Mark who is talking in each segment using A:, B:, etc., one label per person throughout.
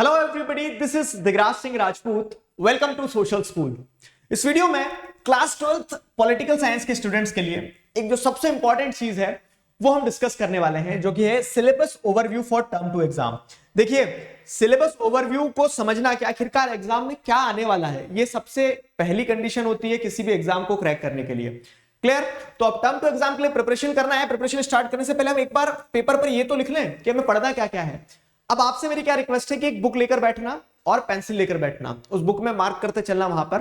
A: Hello everybody, this is Digraj Singh Rajput. Welcome to social school. इस video में class 12th political science के स्टूडेंट्स के लिए एक जो सबसे इंपॉर्टेंट चीज है वो हम डिस्कस करने वाले हैं, जो कि है syllabus overview for term two exam. देखिए, सिलेबस ओवरव्यू को समझना कि आखिरकार एग्जाम में क्या आने वाला है, ये सबसे पहली कंडीशन होती है किसी भी एग्जाम को क्रैक करने के लिए। क्लियर? तो अब टर्म टू एग्जाम के लिए प्रिपरेशन करना है। प्रिपरेशन स्टार्ट करने से पहले हम एक बार पेपर पर ये तो लिख लें कि हमें पढ़ना क्या क्या है। अब आपसे मेरी क्या रिक्वेस्ट है कि एक बुक लेकर बैठना और पेंसिल लेकर बैठना, उस बुक में मार्क करते चलना वहां पर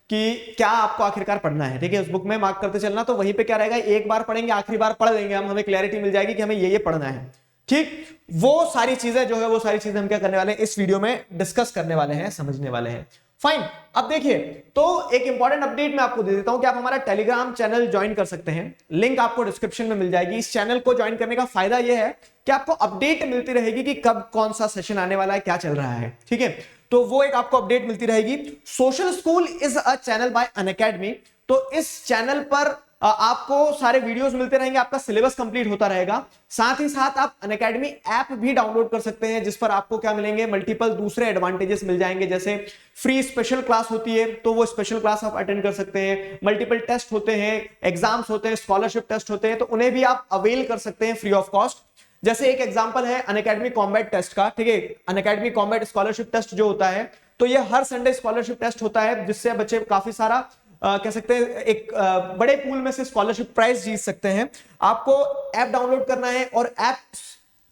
A: कि क्या आपको आखिरकार पढ़ना है। ठीक है, उस बुक में मार्क करते चलना। तो वहीं पे क्या रहेगा, एक बार पढ़ेंगे, आखिरी बार पढ़ लेंगे हम, हमें क्लैरिटी मिल जाएगी कि हमें ये पढ़ना है। ठीक, वो सारी चीजें जो है वो सारी चीजें हम क्या करने वाले हैं, इस वीडियो में डिस्कस करने वाले हैं, समझने वाले हैं। फाइन। अब देखिए, तो एक इंपॉर्टेंट अपडेट मैं आपको दे देता हूं कि आप हमारा टेलीग्राम चैनल ज्वाइन कर सकते हैं। लिंक आपको डिस्क्रिप्शन में मिल जाएगी। इस चैनल को ज्वाइन करने का फायदा यह है कि आपको अपडेट मिलती रहेगी कि कब कौन सा सेशन आने वाला है, क्या चल रहा है। ठीक है, तो वो एक आपको अपडेट मिलती रहेगी। Social school is a channel bye Unacademy. तो इस चैनल पर आपको सारे वीडियोस मिलते रहेंगे, आपका सिलेबस कंप्लीट होता रहेगा। साथ ही साथ आप अनअकैडमी ऐप भी डाउनलोड कर सकते हैं, जिस पर आपको क्या मिलेंगे, मल्टीपल दूसरे एडवांटेजेस मिल जाएंगे। जैसे फ्री स्पेशल क्लास होती है तो वो स्पेशल क्लास आप अटेंड कर सकते हैं। मल्टीपल टेस्ट होते हैं, एग्जाम्स होते हैं, स्कॉलरशिप टेस्ट होते हैं, तो उन्हें भी आप अवेल कर सकते हैं फ्री ऑफ कॉस्ट। जैसे एक एग्जांपल है अनअकैडमी कॉम्बैट टेस्ट का। ठीक है, अनअकैडमी कॉम्बैट स्कॉलरशिप टेस्ट जो होता है, तो ये हर संडे स्कॉलरशिप टेस्ट होता है, जिससे बच्चे काफी सारा कह सकते हैं एक बड़े पूल में से स्कॉलरशिप प्राइज जीत सकते हैं। आपको ऐप डाउनलोड करना है और ऐप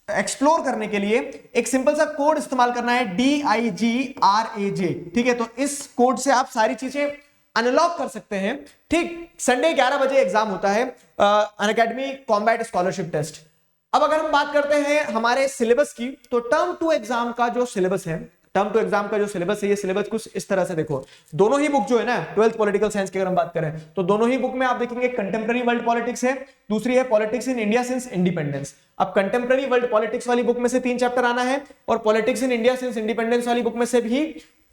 A: एक्सप्लोर करने के लिए एक सिंपल सा कोड इस्तेमाल करना है, DIGRAJ। ठीक है, तो इस कोड से आप सारी चीजें अनलॉक कर सकते हैं। ठीक, संडे 11 बजे एग्जाम होता है अनअकैडमी कॉम्बैट स्कॉलरशिप टेस्ट। अब अगर हम बात करते हैं हमारे सिलेबस की, तो टर्म टू एग्जाम का जो सिलेबस है, टर्म टू एग्जाम का जो सिलेबस है, ये सिलेबस कुछ इस तरह से देखो। दोनों ही बुक जो है ना, 12th पॉलिटिकल साइंस की अगर हम बात करें तो दोनों ही बुक में आप देखेंगे कंटेम्प्रेरी वर्ल्ड पॉलिटिक्स है, दूसरी है politics in India since independence. अब कंटेम्प्रेरी वर्ल्ड पॉलिटिक्स वाली बुक में से 3 चैप्टर आना है और politics in India since independence वाली बुक में से भी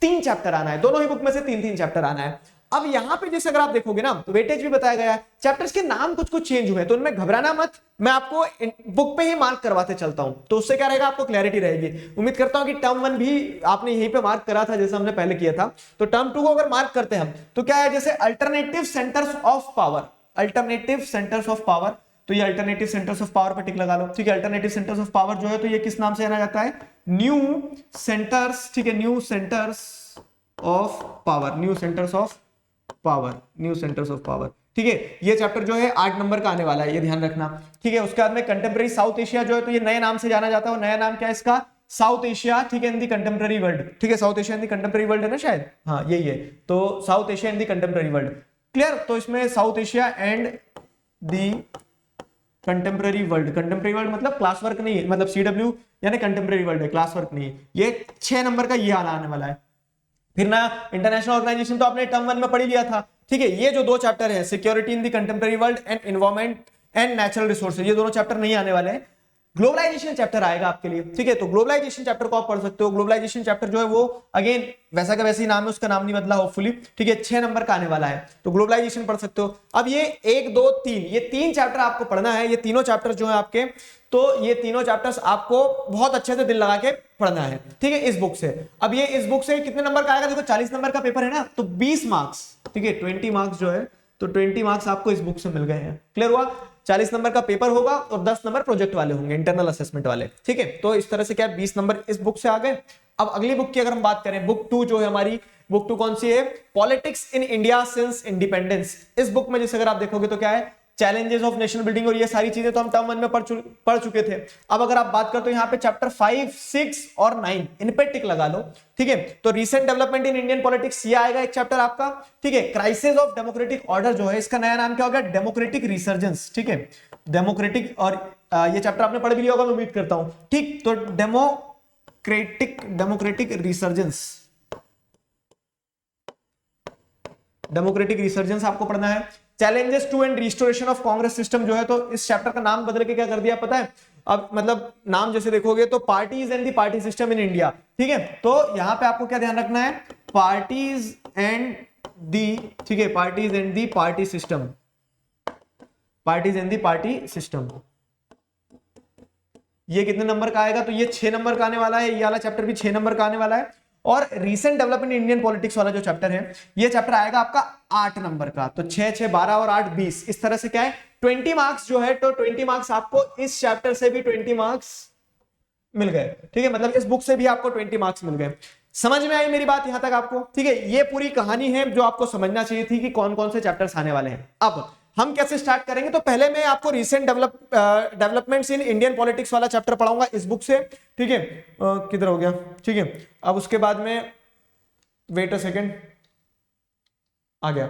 A: 3 चैप्टर आना है। दोनों ही बुक में से 3-3 चैप्टर आना है। अब यहां पे जैसे अगर आप देखोगे ना, तो वेटेज भी बताया गया है, चैप्टर्स के नाम कुछ कुछ चेंज हुए हैं, तो उनमें घबराना मत। मैं आपको बुक पे ही मार्क करवाते चलता हूं, तो उससे क्या रहेगा, आपको क्लैरिटी रहेगी। उम्मीद करता हूं कि टर्म 1 भी आपने यहीं पे मार्क करा था जैसे हमने पहले किया था। तो टर्म 2 को अगर मार्क करते हैं हम, तो क्या है, जैसे alternative centres of power, alternative centres of power, तो ये अल्टरनेटिव सेंटर्स ऑफ पावर पे टिक लगा लो। ठीक है, अल्टरनेटिव सेंटर्स ऑफ पावर जो है, तो ये किस नाम से जाना जाता है, न्यू सेंटर्स। ठीक है, new centres of power, new centres of power, new centres of power. ठीक है, ये चैप्टर जो है 8 नंबर का आने वाला है, ये ध्यान रखना। ठीक है, उसके बाद में कंटेम्प्रेरी साउथ एशिया जो है, तो ये नए नाम से जाना जाता है। नया नाम क्या है इसका, साउथ एशिया। ठीक है, इन दी कंटेम्प्रेरी वर्ल्ड। ठीक है, साउथ एशिया इन दी कंटेम्प्रेरी वर्ल्ड है ना शायद, हाँ यही है। तो साउथ एशिया इन दी कंटेम्प्रेरी वर्ल्ड। क्लियर? तो इसमें south Asia and the contemporary world, contemporary world मतलब क्लास वर्क नहीं है, मतलब CW यानी कंटेम्प्रेरी वर्ल्ड है, क्लास वर्क नहीं है। ये 6 नंबर का ये आने वाला है। फिर ना इंटरनेशनल ऑर्गेनाइजेशन तो आपने टर्म 1 में पढ़ लिया था। ठीक है, ये जो 2 चैप्टर है, security in the contemporary world and environment and natural resources, ये दोनों चैप्टर नहीं आने वाले हैं। ग्लोबलाइजेशन चैप्टर आएगा आपके लिए। ठीक है, तो ग्लोबलाइजेशन चैप्टर को आप पढ़ सकते हो। ग्लोबलाइजेशन चैप्टर जो है वो अगेन वैसा का वैसे ही नाम है, उसका नाम नहीं बदला होपफुली। ठीक है, 6 नंबर का आने वाला है, तो ग्लोबलाइजेशन पढ़ सकते हो। अब ये 1 2 3 ये 3 चैप्टर आपको पढ़ना है। ये तीनों चैप्टर जो है आपके, तो ये तीनों चैप्टर्स आपको बहुत अच्छे से दिल लगा के पढ़ना है। ठीक है, इस बुक से। अब ये इस बुक से कितने नंबर का आएगा, देखो 40 नंबर का पेपर है ना, तो 20 मार्क्स। ठीक है, 20 मार्क्स जो है, तो 20 मार्क्स आपको इस बुक से मिल गए हैं। क्लियर हुआ? 40 नंबर का पेपर होगा और 10 नंबर प्रोजेक्ट वाले होंगे, इंटरनल असेसमेंट वाले। ठीक है, तो इस तरह से क्या 20 नंबर इस बुक से आ गए। अब अगली बुक की अगर हम बात करें, बुक 2 जो है हमारी, बुक 2 कौन सी है, politics in India since independence. इस बुक में जैसे अगर आप देखोगे तो क्या है, चैलेंजेस ऑफ नेशनल बिल्डिंग, और ये सारी चीजें तो हम टर्म 1 में पढ़ चुके थे। अब अगर आप बात करें तो यहाँ पे चैप्टर 5 6 और 9 इन पे टिक लगा लो। ठीक है, तो recent development in Indian politics ये आएगा एक चैप्टर आपका। ठीक है, क्राइसिस ऑफ डेमोक्रेटिक ऑर्डर जो है, इसका नया नाम क्या होगा, डेमोक्रेटिक रिसर्जेंस। ठीक है, डेमोक्रेटिक, और ये चैप्टर आपने पढ़ भी लिया होगा मैं उम्मीद करता हूं। ठीक, तो डेमोक्रेटिक रिसर्जेंस, डेमोक्रेटिक रिसर्जेंस आपको पढ़ना है। Challenges to and restoration of Congress system जो है, तो इस चैप्टर का नाम बदल के क्या कर दिया पता है, अब मतलब नाम जैसे देखोगे तो parties and the party system in India. ठीक है, तो यहां पे आपको क्या ध्यान रखना है, पार्टीज एंड दी, ठीक है, parties and the party system, parties and the party system. ये कितने नंबर का आएगा, तो ये 6 नंबर का आने वाला है, ये वाला चैप्टर भी 6 नंबर का आने वाला है। और रीसेंट डेवलपमेंट इंडियन पॉलिटिक्स वाला जो चैप्टर है, ये चैप्टर आएगा आपका 8 नंबर का। तो 6 6 12 और 8 20, इस तरह से क्या है 20 मार्क्स जो है, तो 20 मार्क्स आपको इस चैप्टर से भी 20 मार्क्स मिल गए। ठीक है, मतलब इस बुक से भी आपको 20 मार्क्स मिल गए। समझ में आई मेरी बात यहां तक आपको? ठीक है, ये पूरी कहानी है जो आपको समझना चाहिए थी कि कौन कौन से चैप्टर्स आने वाले हैं। अब हम कैसे स्टार्ट करेंगे, तो पहले मैं आपको recent developments in Indian politics वाला चैप्टर पढ़ाऊंगा इस बुक से। ठीक है, किधर हो गया? ठीक है, अब उसके बाद में वेट अ सेकेंड, आ गया।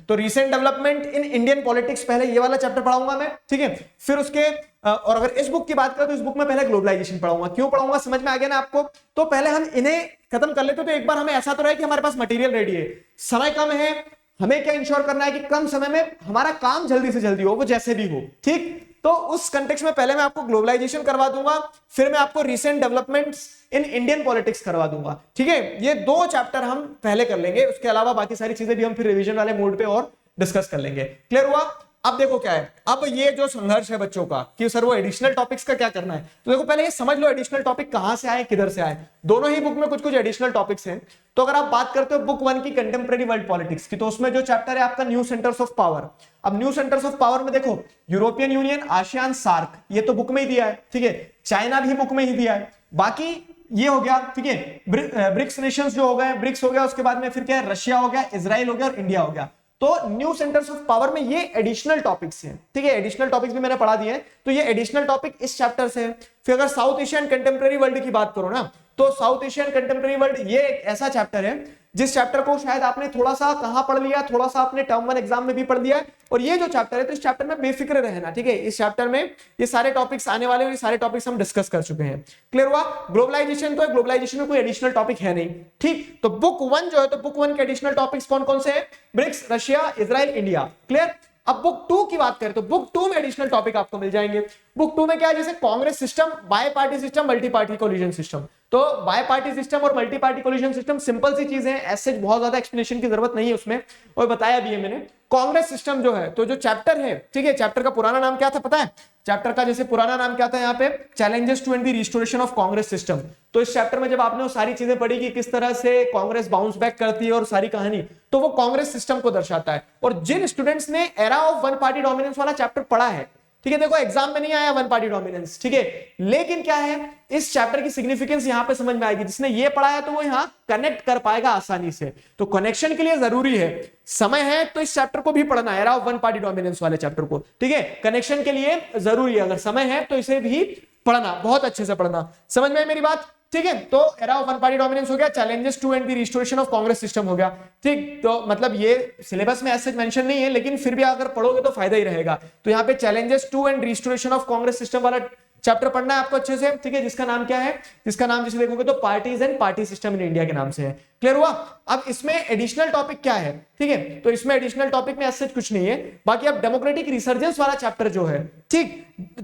A: तो recent development in Indian politics पहले ये वाला चैप्टर पढ़ाऊंगा मैं। ठीक है, फिर उसके और अगर इस बुक की बात करें तो इस बुक में पहले ग्लोबलाइजेशन पढ़ाऊंगा। क्यों पढ़ाऊंगा, समझ में आ गया ना आपको? तो पहले हम इन्हें खत्म कर लेते, तो एक बार हमें ऐसा तो रहे कि हमारे पास मटेरियल रेडी है, समय कम है, हमें क्या इंश्योर करना है कि कम समय में हमारा काम जल्दी से जल्दी हो, वो जैसे भी हो। ठीक, तो उस कंटेक्स्ट में पहले मैं आपको ग्लोबलाइजेशन करवा दूंगा, फिर मैं आपको recent developments in Indian politics करवा दूंगा। ठीक है, ये 2 चैप्टर हम पहले कर लेंगे, उसके अलावा बाकी सारी चीजें भी हम फिर रिवीजन वाले मोड पे और डिस्कस कर लेंगे। क्लियर हुआ? अब देखो क्या है, अब ये जो संघर्ष है बच्चों का कि सर वो एडिशनल टॉपिक्स का क्या करना है, तो देखो पहले ये समझ लो एडिशनल टॉपिक कहां से आए, किधर से आए। दोनों ही बुक में कुछ कुछ एडिशनल टॉपिक्स हैं। तो अगर आप बात करते हो बुक 1 की कंटेम्प्रेरी वर्ल्ड पॉलिटिक्स की, तो उसमें जो चैप्टर है आपका न्यू सेंटर्स ऑफ पावर। अब न्यू सेंटर्स ऑफ पावर में देखो यूरोपियन यूनियन, आसियान, सार्क, ये तो बुक में ही दिया है। ठीक है, चाइना भी बुक में ही दिया है। बाकी ये हो गया, ठीक है, ब्रिक्स नेशंस जो हो गए, ब्रिक्स हो गया, उसके बाद में फिर क्या है, रशिया हो गया, इजराइल हो गया और इंडिया हो गया। तो न्यू सेंटर्स ऑफ पावर में ये एडिशनल टॉपिक्स हैं। ठीक है, एडिशनल टॉपिक्स भी मैंने पढ़ा दिए हैं, तो ये एडिशनल टॉपिक इस चैप्टर से है। फिर अगर साउथ एशियन कंटेम्प्रेरी वर्ल्ड की बात करो ना, तो साउथ एशियन कंटेम्प्रेरी वर्ल्ड ये एक ऐसा चैप्टर है जिस चैप्टर को शायद आपने थोड़ा सा कहां पढ़ लिया, थोड़ा सा आपने टर्म 1 एग्जाम में भी पढ़ लिया है। और ये जो चैप्टर है, तो इस चैप्टर में बेफिक्र रहना। ठीक है, इस चैप्टर में ये सारे टॉपिक्स आने वाले और ये सारे टॉपिक्स हम डिस्कस कर चुके हैं। क्लियर हुआ? ग्लोबलाइजेशन, तो ग्लोबलाइजेशन में कोई एडिशनल टॉपिक है नहीं। ठीक, तो बुक 1 जो है, तो बुक 1 के एडिशनल टॉपिक्स कौन कौन से हैं? BRICS, Russia, Israel, India. Clear? अब बुक 2 की बात करें तो बुक 2 में एडिशनल टॉपिक आपको मिल जाएंगे। बुक 2 में क्या है, जैसे Congress system, bi party system, multi party coalition system. तो बाय पार्टी सिस्टम और multi party coalition system simple सी चीजें हैं, ऐसे बहुत ज्यादा एक्सप्लेनेशन की जरूरत नहीं है उसमें, और बताया भी है मैंने। कांग्रेस सिस्टम जो है, तो जो चैप्टर है, ठीक है, चैप्टर का पुराना नाम क्या था पता है? चैप्टर का जैसे पुराना नाम क्या था यहाँ पे, challenges to and the restoration of Congress system. तो इस चैप्टर में जब आपने वो सारी चीजें पढ़ी कि किस तरह से कांग्रेस बाउंस बैक करती है और सारी कहानी, तो वो कांग्रेस सिस्टम को दर्शाता है। और जिन स्टूडेंट्स ने era of one party dominance वाला चैप्टर पढ़ा है, ठीक है, देखो एग्जाम में नहीं आया वन पार्टी डोमिनेंस, ठीक है, लेकिन क्या है, इस चैप्टर की सिग्निफिकेंस यहां पे समझ में आएगी। जिसने ये पढ़ा है तो वो यहां कनेक्ट कर पाएगा आसानी से। तो कनेक्शन के लिए जरूरी है, समय है तो इस चैप्टर को भी पढ़ना है, era of one party dominance वाले चैप्टर को। ठीक है, कनेक्शन के लिए जरूरी है, अगर समय है तो इसे भी पढ़ना, बहुत अच्छे से पढ़ना। समझ में आई मेरी बात? ठीक है, तो era of one party dominance हो गया, challenges to and the restoration of Congress system हो गया। ठीक, तो मतलब ये सिलेबस में ऐसे मेंशन नहीं है, लेकिन फिर भी अगर पढ़ोगे तो फायदा ही रहेगा। तो यहाँ पे challenges to and restoration of Congress system वाला चैप्टर पढ़ना है आपको अच्छे से। ठीक है, जिसका नाम क्या है, जिसका नाम जैसे देखोगे तो parties and party system in India के नाम से है। क्लियर हुआ? अब इसमें एडिशनल टॉपिक क्या है? ठीक है, तो इसमें एडिशनल टॉपिक में ऐसे कुछ नहीं है। बाकी अब डेमोक्रेटिक रिसर्जेंस वाला चैप्टर जो है, ठीक,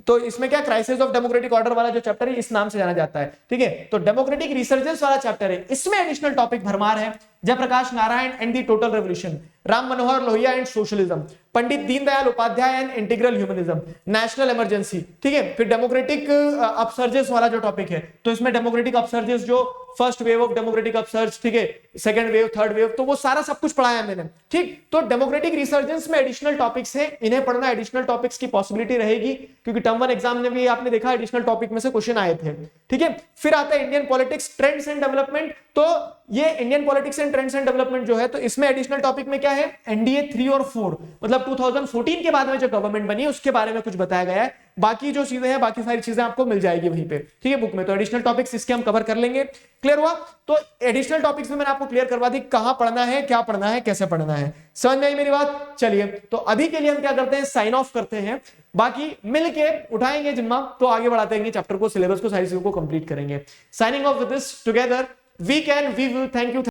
A: तो इसमें क्या, क्राइसिस ऑफ डेमोक्रेटिक ऑर्डर वाला जो चैप्टर है, इस नाम से जाना जाता है। ठीक है, तो डेमोक्रेटिक रिसर्जेंस वाला चैप्टर है, इसमें एडिशनल टॉपिक भरमार है। Jayaprakash Narayan and the total revolution, Ram Manohar Lohia and socialism, Pandit Deendayal Upadhyaya and integral humanism, national emergency. ठीक है, फिर डेमोक्रेटिक अपसर्जेस वाला जो टॉपिक है, तो इसमें डेमोक्रेटिक अपसर्जेस, जो first wave of democratic upsurge, ठीक है, सेकंड वेव, थर्ड वेव, तो वो सारा सब कुछ पढ़ाया मैंने। ठीक, तो डेमोक्रेटिक रिसर्जेंस में एडिशनल टॉपिक्स है, इन्हें पढ़ना, एडिशनल टॉपिक्स की पॉसिबिलिटी रहेगी, क्योंकि टर्म 1 एग्जाम में भी आपने देखा एडिशनल टॉपिक में से क्वेश्चन आए थे। ठीक है, फिर आता है Indian politics trends and development. तो ये Indian politics and trends and development जो है, तो इसमें एडिशनल टॉपिक में क्या है, एनडीए 3 और 4, मतलब 2014 के बाद में जो गवर्नमेंट बनी है उसके बारे में कुछ बताया गया है। बाकी जो चीजें हैं, बाकी सारी चीजें आपको मिल जाएगी वहीं पे, ठीक है, बुक में। तो एडिशनल टॉपिक्स इसके हम कवर कर लेंगे। क्लियर हुआ? तो एडिशनल टॉपिक्स में मैंने आपको क्लियर करवा दी कहां पढ़ना है, क्या पढ़ना है, कैसे पढ़ना है। समझ में आई मेरी बात? चलिए, तो अभी के लिए हम क्या करते हैं, साइन ऑफ करते हैं, बाकी मिलके उठाएंगे जिम्मा, तो आगे बढ़ाते हैं चैप्टर को, सिलेबस को, सारी चीजों को कंप्लीट करेंगे। Signing off with this together, we can, we will, thank you.